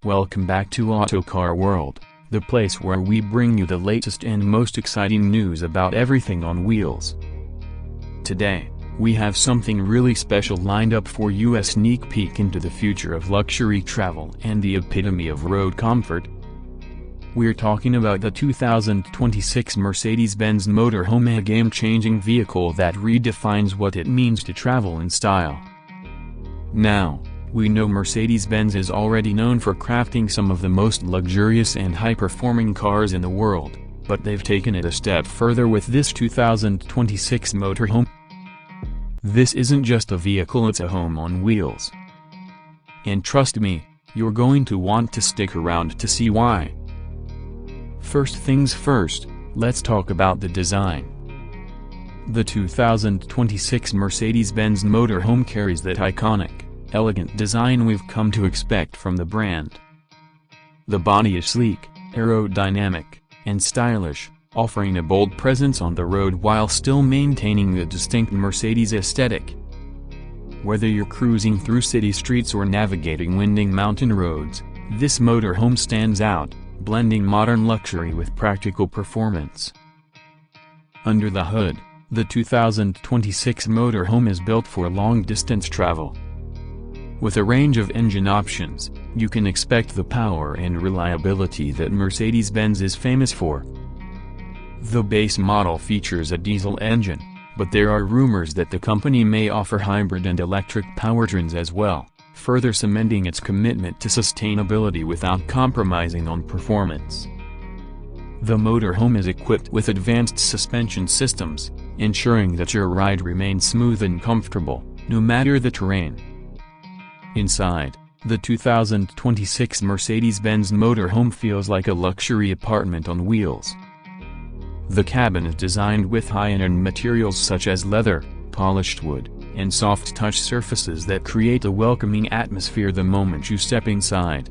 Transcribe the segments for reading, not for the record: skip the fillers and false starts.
Welcome back to Autocar World, the place where we bring you the latest and most exciting news about everything on wheels. Today, we have something really special lined up for you, a sneak peek into the future of luxury travel and the epitome of road comfort. We're talking about the 2026 Mercedes-Benz Motorhome, a game-changing vehicle that redefines what it means to travel in style. Now, we know Mercedes-Benz is already known for crafting some of the most luxurious and high-performing cars in the world, but they've taken it a step further with this 2026 Motorhome. This isn't just a vehicle, it's a home on wheels. And trust me, you're going to want to stick around to see why. First things first, let's talk about the design. The 2026 Mercedes-Benz Motorhome carries that iconic, elegant design we've come to expect from the brand. The body is sleek, aerodynamic, and stylish, offering a bold presence on the road while still maintaining the distinct Mercedes aesthetic. Whether you're cruising through city streets or navigating winding mountain roads, this motorhome stands out, blending modern luxury with practical performance. Under the hood, the 2026 Motorhome is built for long-distance travel. With a range of engine options, you can expect the power and reliability that Mercedes-Benz is famous for. The base model features a diesel engine, but there are rumors that the company may offer hybrid and electric powertrains as well, further cementing its commitment to sustainability without compromising on performance. The motorhome is equipped with advanced suspension systems, ensuring that your ride remains smooth and comfortable, no matter the terrain. Inside, the 2026 Mercedes-Benz Motorhome feels like a luxury apartment on wheels. The cabin is designed with high-end materials such as leather, polished wood, and soft touch surfaces that create a welcoming atmosphere the moment you step inside.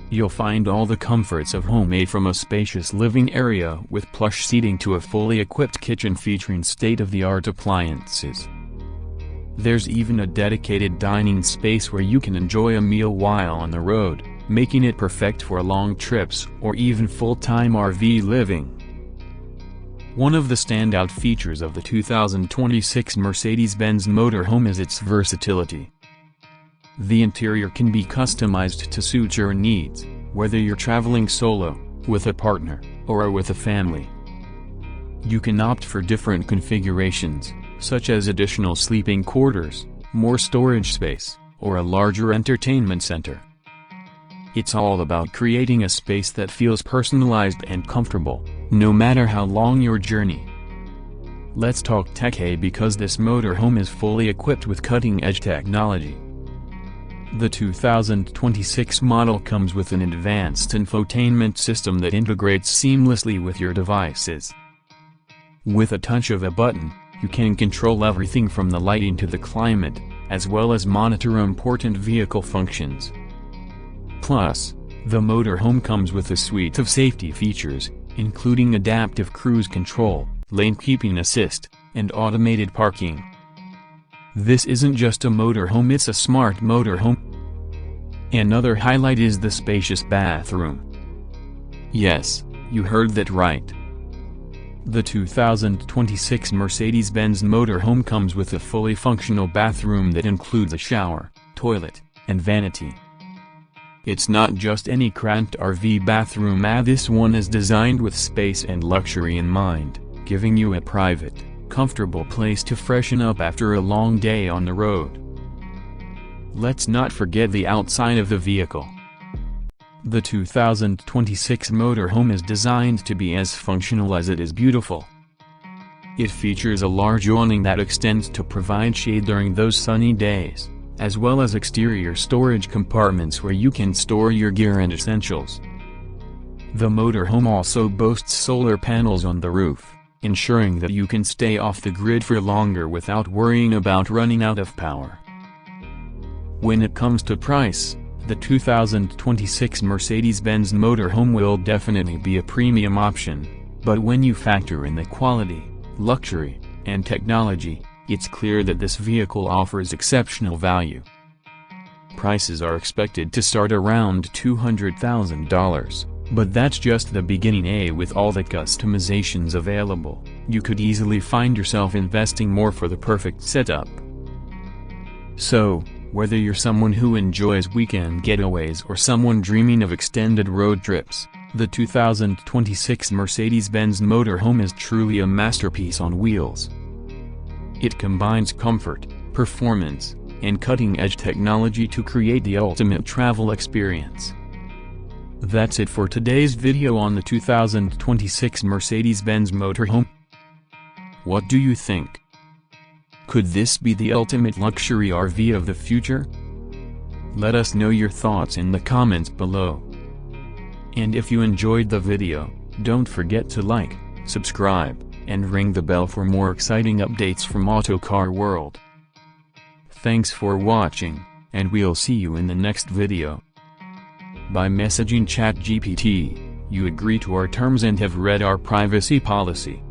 You'll find all the comforts of home, from a spacious living area with plush seating to a fully equipped kitchen featuring state-of-the-art appliances. There's even a dedicated dining space where you can enjoy a meal while on the road, making it perfect for long trips or even full-time RV living. One of the standout features of the 2026 Mercedes-Benz Motorhome is its versatility. The interior can be customized to suit your needs, whether you're traveling solo, with a partner, or with a family. You can opt for different configurations, such as additional sleeping quarters, more storage space, or a larger entertainment center. It's all about creating a space that feels personalized and comfortable, no matter how long your journey. Let's talk tech, because this motorhome is fully equipped with cutting-edge technology. The 2026 model comes with an advanced infotainment system that integrates seamlessly with your devices. With a touch of a button, you can control everything from the lighting to the climate, as well as monitor important vehicle functions. Plus, the motorhome comes with a suite of safety features, including adaptive cruise control, lane keeping assist, and automated parking. This isn't just a motorhome, it's a smart motorhome. Another highlight is the spacious bathroom. Yes, you heard that right. The 2026 Mercedes-Benz Motorhome comes with a fully functional bathroom that includes a shower, toilet, and vanity. It's not just any cramped RV bathroom, this one is designed with space and luxury in mind, giving you a private, comfortable place to freshen up after a long day on the road. Let's not forget the outside of the vehicle. The 2026 Motorhome is designed to be as functional as it is beautiful. It features a large awning that extends to provide shade during those sunny days, as well as exterior storage compartments where you can store your gear and essentials. The motorhome also boasts solar panels on the roof, ensuring that you can stay off the grid for longer without worrying about running out of power. When it comes to price, the 2026 Mercedes-Benz Motorhome will definitely be a premium option, but when you factor in the quality, luxury, and technology, it's clear that this vehicle offers exceptional value. Prices are expected to start around $200,000, but that's just the beginning. With all the customizations available, you could easily find yourself investing more for the perfect setup. So, whether you're someone who enjoys weekend getaways or someone dreaming of extended road trips, the 2026 Mercedes-Benz Motorhome is truly a masterpiece on wheels. It combines comfort, performance, and cutting-edge technology to create the ultimate travel experience. That's it for today's video on the 2026 Mercedes-Benz Motorhome. What do you think? Could this be the ultimate luxury RV of the future? Let us know your thoughts in the comments below. And if you enjoyed the video, don't forget to like, subscribe, and ring the bell for more exciting updates from Autocar World. Thanks for watching, and we'll see you in the next video. By messaging ChatGPT, you agree to our terms and have read our privacy policy.